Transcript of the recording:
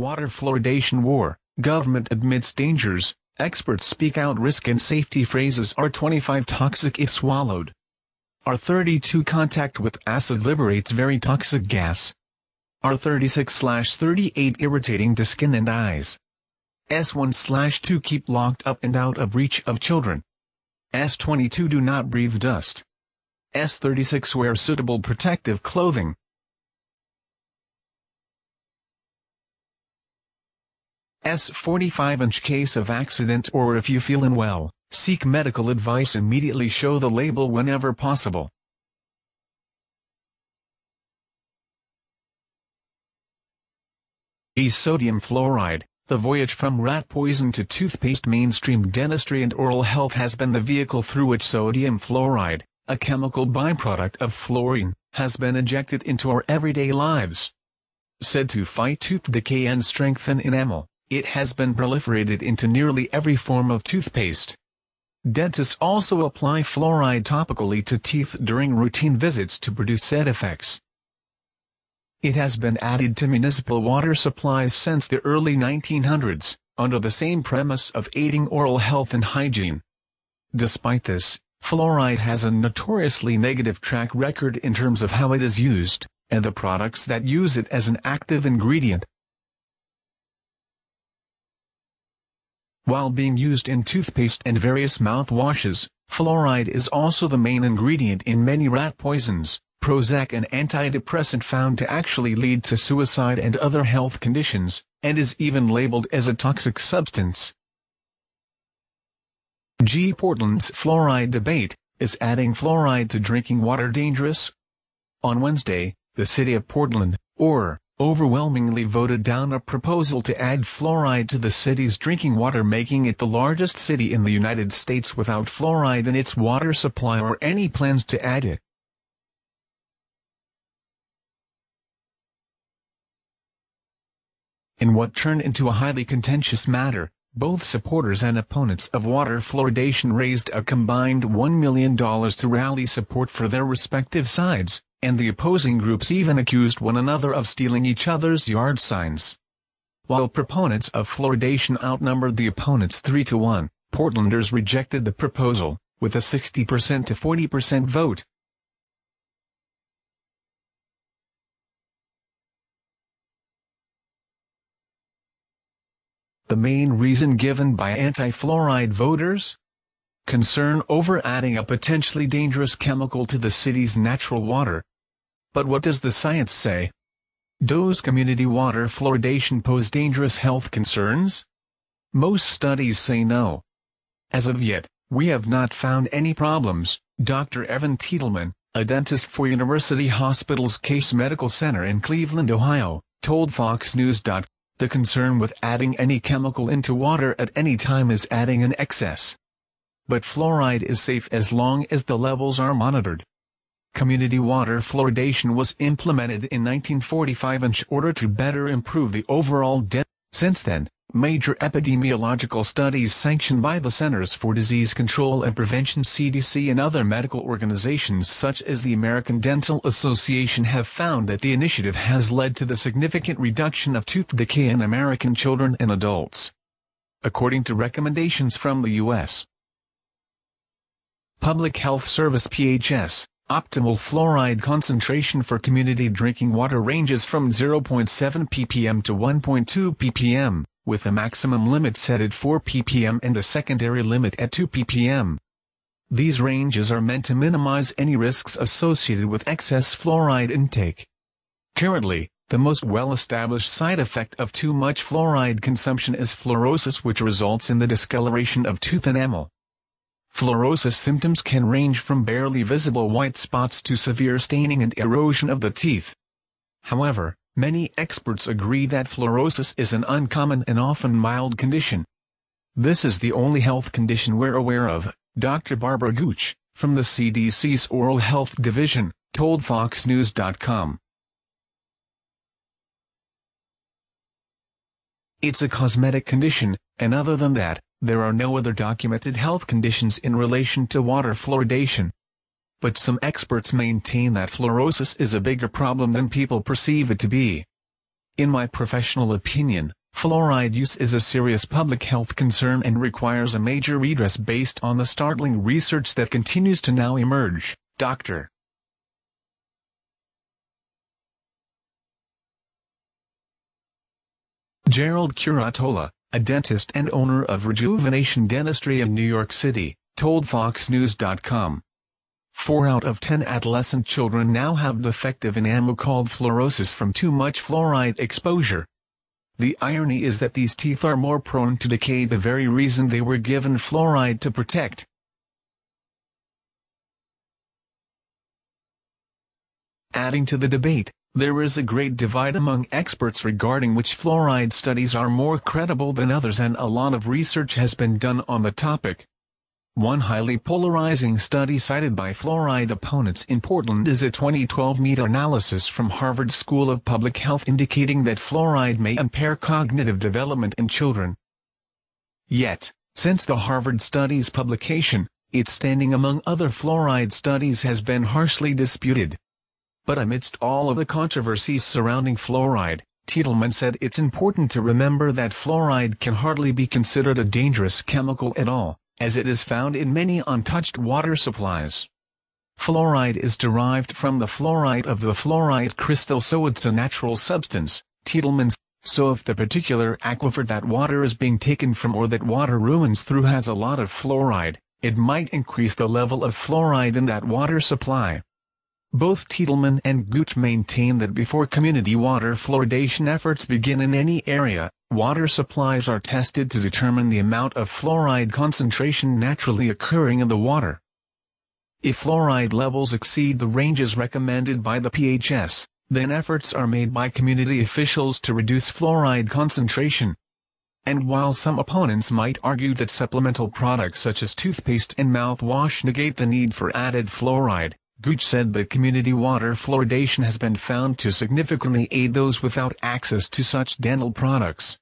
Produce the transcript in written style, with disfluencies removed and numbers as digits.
Water fluoridation war, government admits dangers, experts speak out risk and safety phrases. R25 toxic if swallowed. R32 contact with acid liberates very toxic gas. R36/38 irritating to skin and eyes. S1/2 keep locked up and out of reach of children. S22 do not breathe dust. S36 wear suitable protective clothing. S45 in case of accident or if you feel unwell, seek medical advice immediately. Show the label whenever possible. Sodium fluoride. The voyage from rat poison to toothpaste. Mainstream dentistry and oral health has been the vehicle through which sodium fluoride, a chemical byproduct of fluorine, has been injected into our everyday lives. Said to fight tooth decay and strengthen enamel, it has been proliferated into nearly every form of toothpaste. Dentists also apply fluoride topically to teeth during routine visits to produce side effects. It has been added to municipal water supplies since the early 1900s, under the same premise of aiding oral health and hygiene. Despite this, fluoride has a notoriously negative track record in terms of how it is used, and the products that use it as an active ingredient. While being used in toothpaste and various mouthwashes, fluoride is also the main ingredient in many rat poisons, Prozac, an antidepressant found to actually lead to suicide and other health conditions, and is even labeled as a toxic substance. Portland's fluoride debate: is adding fluoride to drinking water dangerous? On Wednesday, the city of Portland, overwhelmingly voted down a proposal to add fluoride to the city's drinking water, making it the largest city in the United States without fluoride in its water supply or any plans to add it. In what turned into a highly contentious matter, both supporters and opponents of water fluoridation raised a combined $1 million to rally support for their respective sides, and the opposing groups even accused one another of stealing each other's yard signs. While proponents of fluoridation outnumbered the opponents 3-1, Portlanders rejected the proposal, with a 60% to 40% vote. The main reason given by anti-fluoride voters? Concern over adding a potentially dangerous chemical to the city's natural water. But what does the science say? Does community water fluoridation pose dangerous health concerns? Most studies say no. As of yet, we have not found any problems, Dr. Evan Tiedelman, a dentist for University Hospital's Case Medical Center in Cleveland, Ohio, told Fox News. The concern with adding any chemical into water at any time is adding an excess. But fluoride is safe as long as the levels are monitored. Community water fluoridation was implemented in 1945 in order to better improve the overall dentistry. Since then, major epidemiological studies sanctioned by the Centers for Disease Control and Prevention (CDC) and other medical organizations such as the American Dental Association have found that the initiative has led to the significant reduction of tooth decay in American children and adults. According to recommendations from the U.S. Public Health Service (PHS), optimal fluoride concentration for community drinking water ranges from 0.7 ppm to 1.2 ppm, with a maximum limit set at 4 ppm and a secondary limit at 2 ppm. These ranges are meant to minimize any risks associated with excess fluoride intake. Currently, the most well-established side effect of too much fluoride consumption is fluorosis, which results in the discoloration of tooth enamel. Fluorosis symptoms can range from barely visible white spots to severe staining and erosion of the teeth. However, many experts agree that fluorosis is an uncommon and often mild condition. This is the only health condition we're aware of, Dr. Barbara Gooch, from the CDC's Oral Health Division, told FoxNews.com. It's a cosmetic condition, and other than that, there are no other documented health conditions in relation to water fluoridation. But some experts maintain that fluorosis is a bigger problem than people perceive it to be. In my professional opinion, fluoride use is a serious public health concern and requires a major redress based on the startling research that continues to now emerge. Dr. Gerald Curatola, a dentist and owner of Rejuvenation Dentistry in New York City, told FoxNews.com. 4 out of 10 adolescent children now have defective enamel called fluorosis from too much fluoride exposure. The irony is that these teeth are more prone to decay, the very reason they were given fluoride to protect. Adding to the debate, there is a great divide among experts regarding which fluoride studies are more credible than others, and a lot of research has been done on the topic. One highly polarizing study cited by fluoride opponents in Portland is a 2012 meta-analysis from Harvard School of Public Health indicating that fluoride may impair cognitive development in children. Yet, since the Harvard study's publication, its standing among other fluoride studies has been harshly disputed. But amidst all of the controversies surrounding fluoride, Tiedelman said it's important to remember that fluoride can hardly be considered a dangerous chemical at all, as it is found in many untouched water supplies. Fluoride is derived from the fluoride of the fluoride crystal, so it's a natural substance, Tiedelman said. So if the particular aquifer that water is being taken from or that water runs through has a lot of fluoride, it might increase the level of fluoride in that water supply. Both Tiedelman and Gooch maintain that before community water fluoridation efforts begin in any area, water supplies are tested to determine the amount of fluoride concentration naturally occurring in the water. If fluoride levels exceed the ranges recommended by the PHS, then efforts are made by community officials to reduce fluoride concentration. And while some opponents might argue that supplemental products such as toothpaste and mouthwash negate the need for added fluoride, Gooch said that community water fluoridation has been found to significantly aid those without access to such dental products.